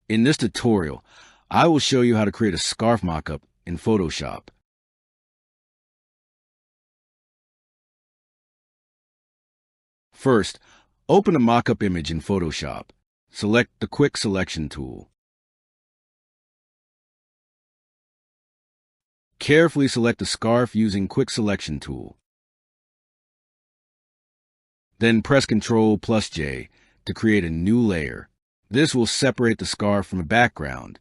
In this tutorial, I will show you how to create a scarf mockup in Photoshop. First, open a mockup image in Photoshop. Select the Quick Selection tool. Carefully select the scarf using Quick Selection tool. Then press Ctrl+J to create a new layer. This will separate the scarf from the background.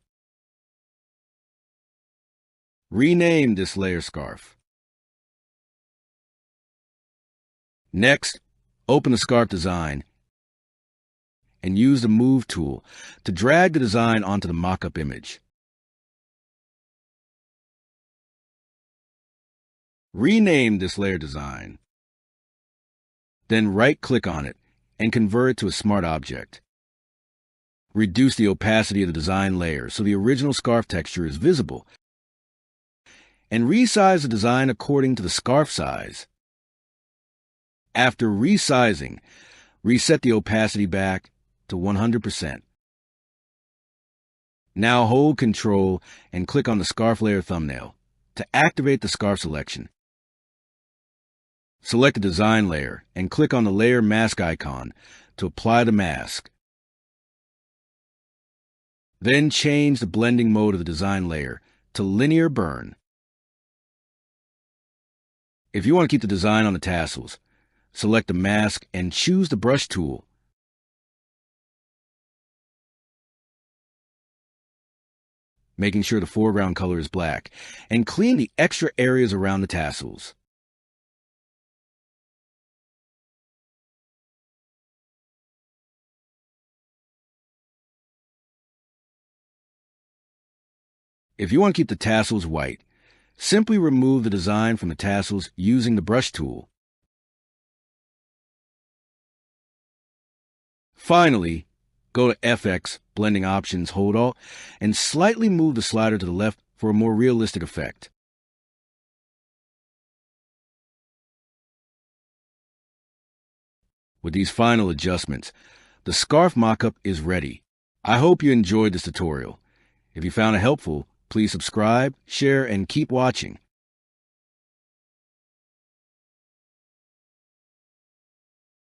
Rename this layer scarf. Next, open the scarf design and use the Move tool to drag the design onto the mockup image. Rename this layer design. Then right-click on it and convert it to a smart object. Reduce the opacity of the design layer so the original scarf texture is visible, and resize the design according to the scarf size. After resizing, reset the opacity back to 100%. Now hold Ctrl and click on the scarf layer thumbnail to activate the scarf selection. Select the design layer and click on the layer mask icon to apply the mask. Then change the blending mode of the design layer to linear burn. If you want to keep the design on the tassels, select the mask and choose the brush tool. Making sure the foreground color is black, and clean the extra areas around the tassels. If you want to keep the tassels white, simply remove the design from the tassels using the brush tool. Finally, go to FX, Blending Options, hold Alt, and slightly move the slider to the left for a more realistic effect. With these final adjustments, the scarf mockup is ready. I hope you enjoyed this tutorial. If you found it helpful, please subscribe, share, and keep watching.